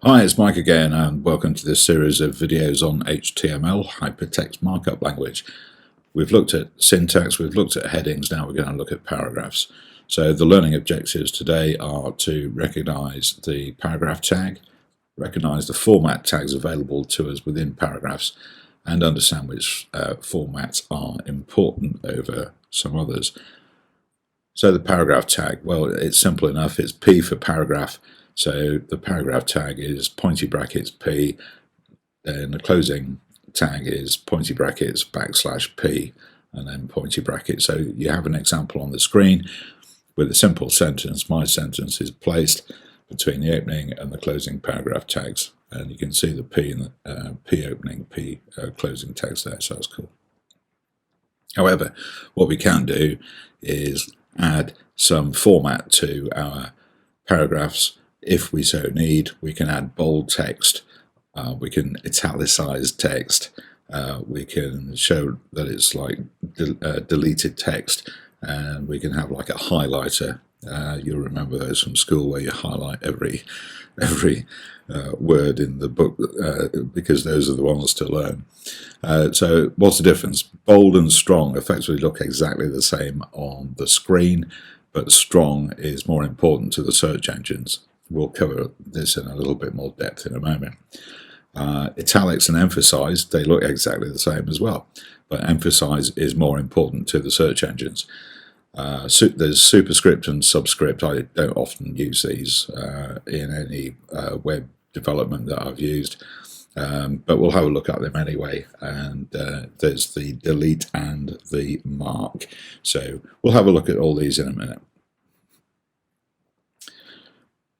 Hi, it's Mike again, and welcome to this series of videos on HTML, Hypertext Markup Language. We've looked at syntax, we've looked at headings, now we're going to look at paragraphs. So the learning objectives today are to recognize the paragraph tag, recognize the format tags available to us within paragraphs, and understand which formats are important over some others. So the paragraph tag, well, it's simple enough. It's P for paragraph. So the paragraph tag is pointy brackets P, then the closing tag is pointy brackets \P, and then pointy brackets. So you have an example on the screen with a simple sentence. My sentence is placed between the opening and the closing paragraph tags, and you can see the P in the P opening, P closing tags there, so that's cool. However, what we can do is add some format to our paragraphs. If we so need, we can add bold text, we can italicize text, we can show that it's like deleted text, and we can have like a highlighter. You'll remember those from school where you highlight every word in the book because those are the ones to learn. So what's the difference? Bold and strong effectively look exactly the same on the screen, but strong is more important to the search engines. We'll cover this in a little bit more depth in a moment. Italics and emphasize, they look exactly the same as well, but emphasize is more important to the search engines. There's Superscript and Subscript. I don't often use these in any web development that I've used, but we'll have a look at them anyway. And there's the delete and the mark. So we'll have a look at all these in a minute.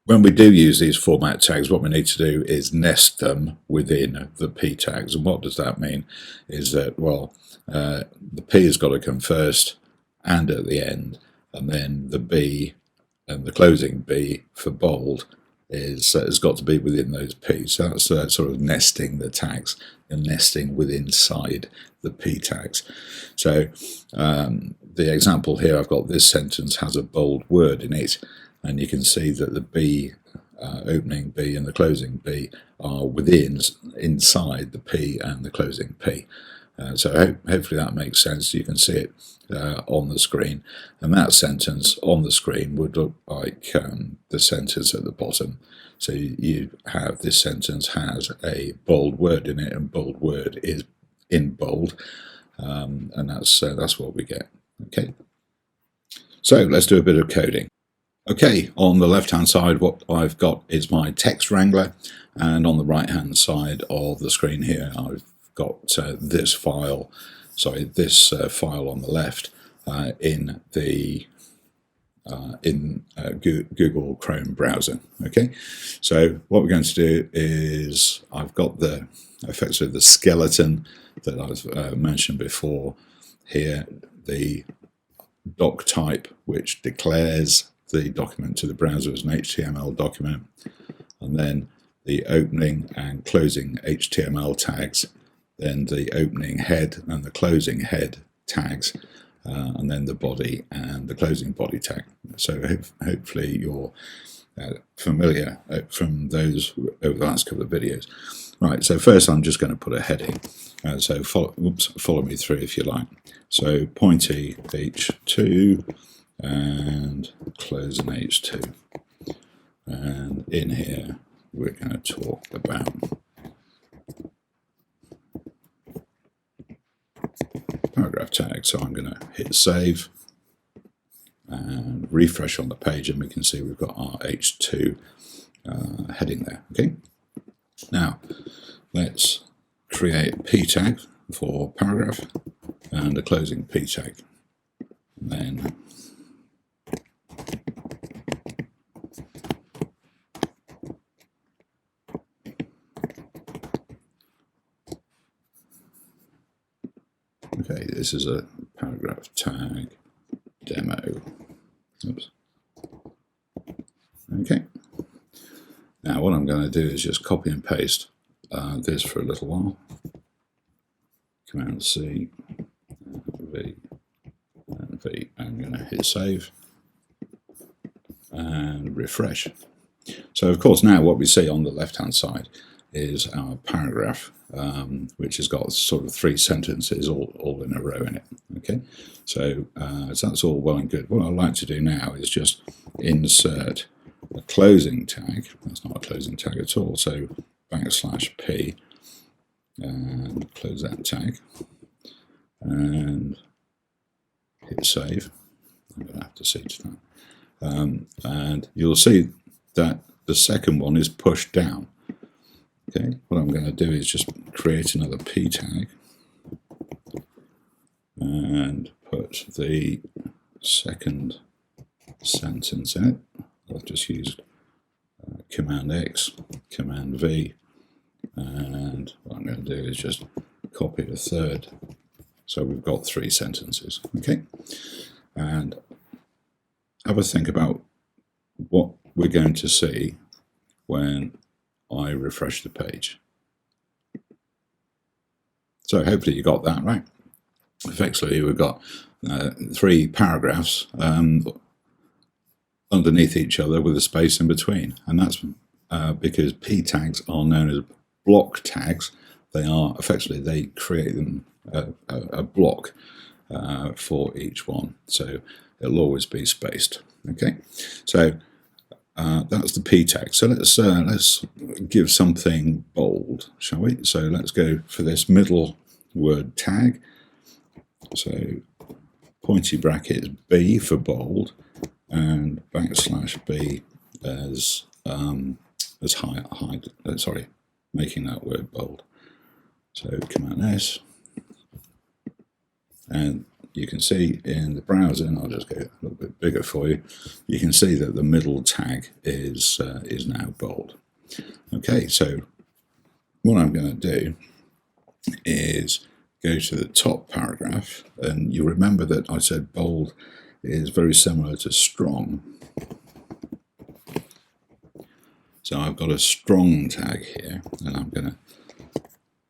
When we do use these format tags, what we need to do is nest them within the P tags. And what does that mean? Is that, well, the P has got to come first and at the end, and then the B and the closing B for bold has got to be within those P's. So that's sort of nesting the tags and nesting within inside the P tags. So the example here, I've got this sentence has a bold word in it, and you can see that the B, opening B and the closing B are inside the P and the closing P. So hopefully that makes sense. You can see it on the screen, and that sentence on the screen would look like the sentence at the bottom. So you have this sentence has a bold word in it, and bold word is in bold, and that's what we get. Okay, so let's do a bit of coding. Okay, on the left hand side what I've got is my text wrangler, and on the right hand side of the screen here I've got this file on the left in the Google Chrome browser. Okay, so what we're going to do is I've got effectively the skeleton that I've mentioned before here, the doc type which declares the document to the browser as an HTML document, and then the opening and closing HTML tags, then the opening head and the closing head tags, and then the body and the closing body tag. So hopefully you're familiar from those over the last couple of videos. Right, so first I'm just going to put a heading. So follow me through if you like. So pointy H2 and closing H2. And in here we're going to talk about paragraph tag. So I'm going to hit save and refresh on the page, and we can see we've got our H2 heading there. Okay, now let's create a P tag for paragraph and a closing P tag. And then okay, this is a paragraph tag demo. Oops. Okay. Now what I'm going to do is just copy and paste this for a little while. Command C, V, and V. I'm going to hit save and refresh. So of course now what we see on the left hand side is our paragraph, which has got sort of 3 sentences all in a row in it. Okay, so that's all well and good. What I'd like to do now is just insert a closing tag. That's not a closing tag at all, so \p and close that tag and hit save. I'm going to have to see to that. And you'll see that the second one is pushed down. Okay, what I'm going to do is just create another p tag and put the second sentence in it. I've just used Command X, Command V, and what I'm going to do is just copy the third. So we've got 3 sentences. Okay, and have a think about what we're going to see when I refresh the page. So hopefully you got that right. Effectively, we've got 3 paragraphs underneath each other with a space in between, and that's because p tags are known as block tags. They are effectively, they create them a block for each one, so it'll always be spaced. Okay, so that's the p tag. So let's give something bold, shall we? So let's go for this middle word tag. So pointy brackets B for bold, and \b as making that word bold. So Command S, and you can see in the browser, and I'll just go a little bit bigger for you, you can see that the middle tag is now bold. Okay, so what I'm going to do is go to the top paragraph, and you remember that I said bold is very similar to strong. So I've got a strong tag here, and I'm going to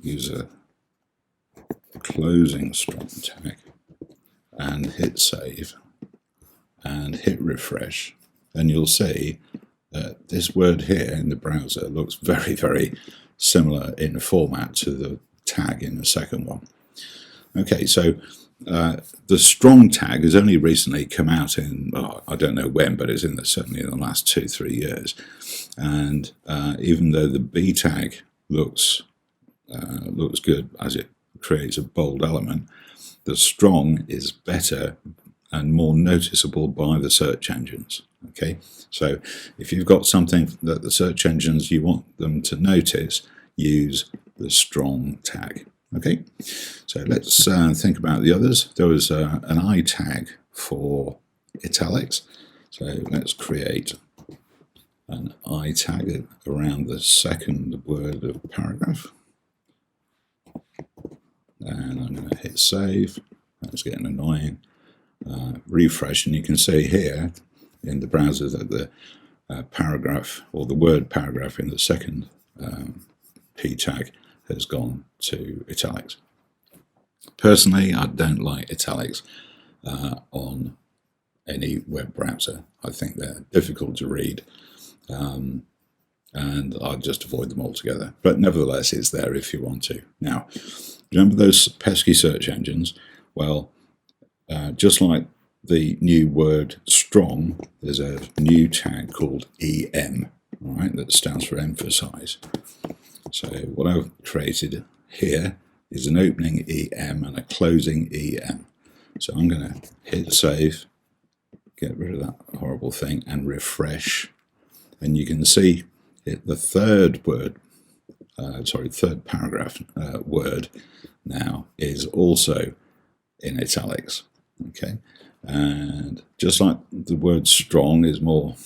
use a closing strong tag and hit save and hit refresh, and you'll see that this word here in the browser looks very, very similar in format to the tag in the second one. Okay, so the strong tag has only recently come out in, I don't know when, but it's certainly in the last 2-3 years. And even though the B tag looks good as it creates a bold element, the strong is better and more noticeable by the search engines. Okay, so if you've got something that the search engines, you want them to notice, use the strong tag. Okay, so let's think about the others. There was an I tag for italics, so let's create an I tag around the second word of paragraph, and I'm going to hit save. That's getting annoying. Refresh, and you can see here in the browser that the paragraph, or the word paragraph in the second p tag, has gone to italics. Personally, I don't like italics on any web browser. I think they're difficult to read, and I'd just avoid them altogether. But nevertheless, it's there if you want to. Now, remember those pesky search engines? Well, just like the new word strong, there's a new tag called EM, all right, that stands for emphasize. So what I've created here is an opening EM and a closing EM. So I'm going to hit save, get rid of that horrible thing, and refresh. And you can see the third word, third paragraph word now is also in italics. Okay, and just like the word strong is more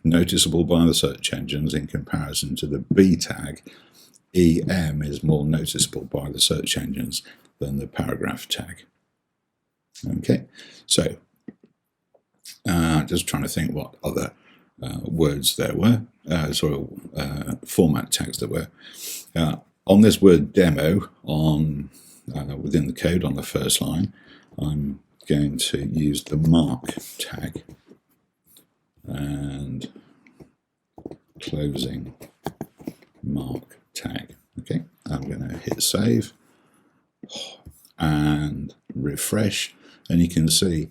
noticeable by the search engines in comparison to the B tag, EM is more noticeable by the search engines than the paragraph tag. Okay, so just trying to think what other words there were, format tags there were. On this word demo, within the code on the first line, I'm going to use the mark tag and closing mark tag. Okay, I'm going to hit save and refresh, and you can see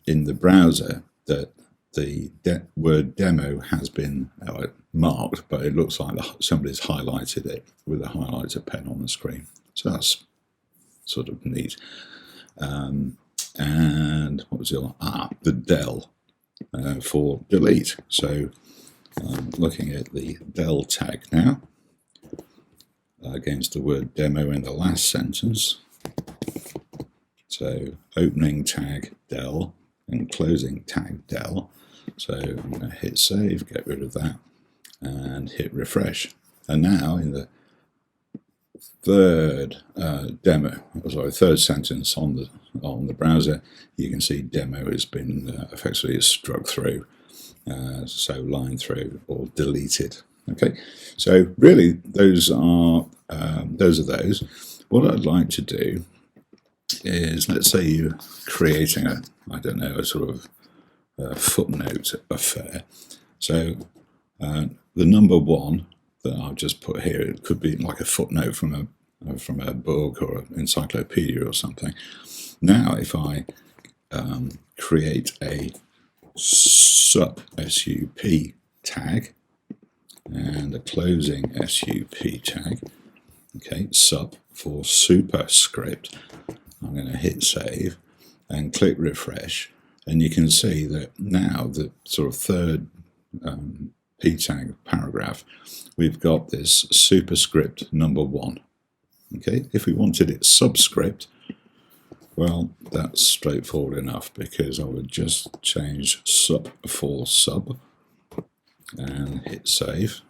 in the browser that the word demo has been marked, but it looks like somebody's highlighted it with a highlighter pen on the screen. So that's sort of neat. And what was the del for delete. So looking at the del tag now against the word demo in the last sentence. So opening tag del and closing tag del. So I'm going to hit save, get rid of that, and hit refresh. And now in the third third sentence on the browser, you can see demo has been effectively struck through, so line through or deleted. Okay, so really those are those. What I'd like to do is, let's say you're creating a sort of footnote affair. So the number one that I've just put here, it could be like a footnote from a book or an encyclopedia or something. Now, if I create a sup tag and a closing sup tag, okay, sup for superscript, I'm going to hit save and click refresh, and you can see that now the sort of third p tag paragraph, we've got this superscript number one. Okay, if we wanted it subscript, well, that's straightforward enough, because I would just change sup for sub and hit save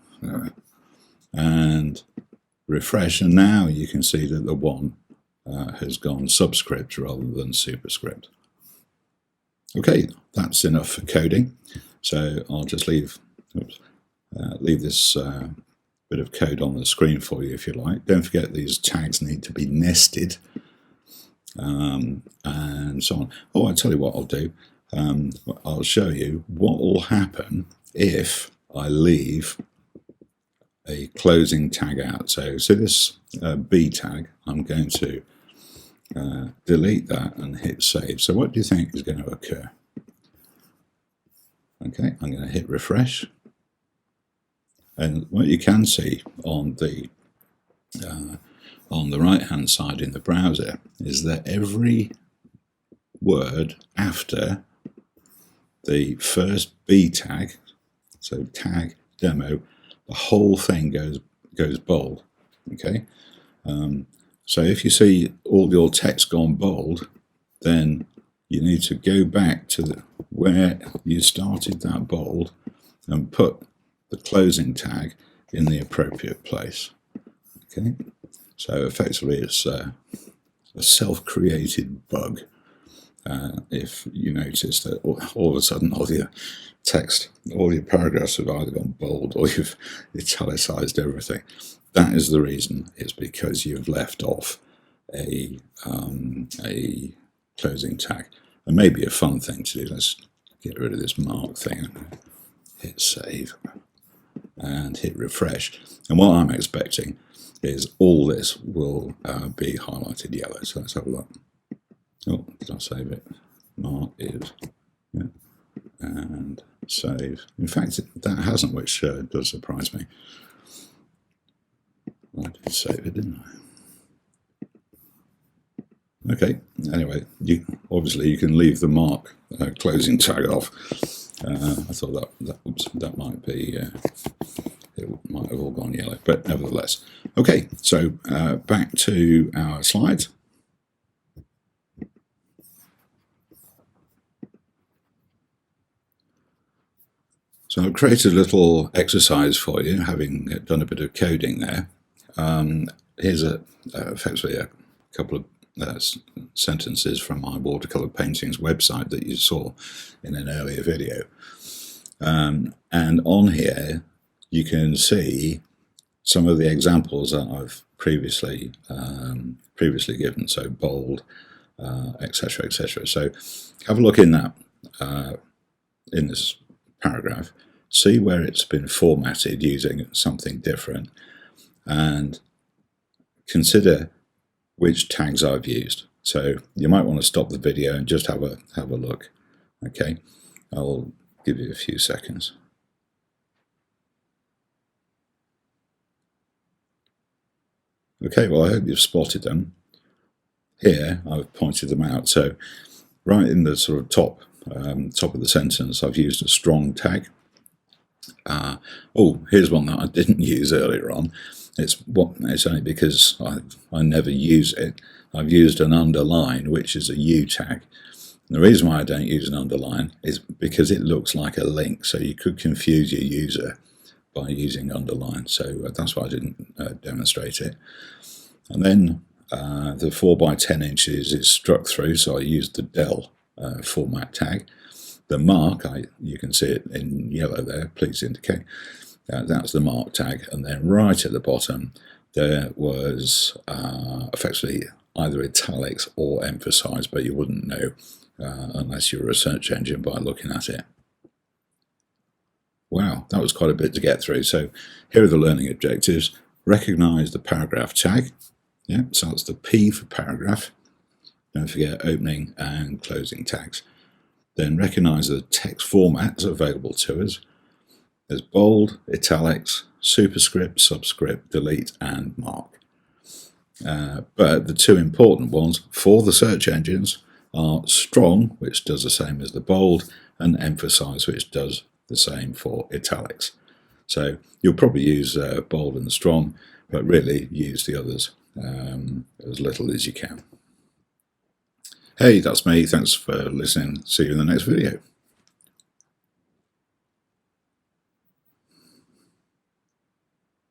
and refresh, and now you can see that the one has gone subscript rather than superscript. Okay, that's enough for coding, so I'll just leave this bit of code on the screen for you if you like. Don't forget these tags need to be nested and so on. Oh, I'll tell you what I'll do. I'll show you what will happen if I leave a closing tag out. So this B tag, I'm going to delete that and hit save. So what do you think is going to occur? Okay, I'm going to hit refresh, and what you can see on the right hand side in the browser is that every word after the first B tag, so tag demo, the whole thing goes bold. Okay, so if you see all your text gone bold, then you need to go back to where you started that bold and put the closing tag in the appropriate place. Okay, so effectively it's a self-created bug. If you notice that all of a sudden all your text, all your paragraphs have either gone bold or you've italicized everything, that is the reason. It's because you've left off a closing tag. And maybe a fun thing to do, let's get rid of this mark thing, hit save and hit refresh. And what I'm expecting is all this will be highlighted yellow. So let's have a look. Oh, did I save it? Mark is, yeah, and save. In fact, that hasn't, which does surprise me. I did save it, didn't I? Okay, anyway, obviously you can leave the mark closing tag off. I thought that might be, it might have all gone yellow, but nevertheless. Okay, so back to our slides. So I've created a little exercise for you, having done a bit of coding there. Here's effectively a couple of sentences from my watercolor paintings website that you saw in an earlier video, and on here you can see some of the examples that I've previously given, so bold, etc., etc. So have a look in that in this paragraph. see where it's been formatted using something different, and consider which tags I've used. So you might want to stop the video and just have a look. Okay, I'll give you a few seconds. Okay, well, I hope you've spotted them. Here I've pointed them out. So right in the sort of top of the sentence, I've used a strong tag. Oh, here's one that I didn't use earlier on. It's only because I never use it. I've used an underline, which is a U tag. And the reason why I don't use an underline is because it looks like a link, so you could confuse your user by using underline. So that's why I didn't demonstrate it. And then the 4 by 10 inches is struck through, so I used the del format tag. The mark, you can see it in yellow there, please indicate. That's the mark tag. And then right at the bottom, there was effectively either italics or emphasize, but you wouldn't know unless you were a search engine by looking at it. Wow, that was quite a bit to get through. So here are the learning objectives. Recognize the paragraph tag. Yeah, so that's the P for paragraph. Don't forget opening and closing tags. Then recognize the text formats available to us. There's bold, italics, superscript, subscript, delete, and mark. But the two important ones for the search engines are strong, which does the same as the bold, and emphasize, which does the same for italics. So you'll probably use bold and strong, but really use the others as little as you can. Hey, that's me. Thanks for listening. See you in the next video.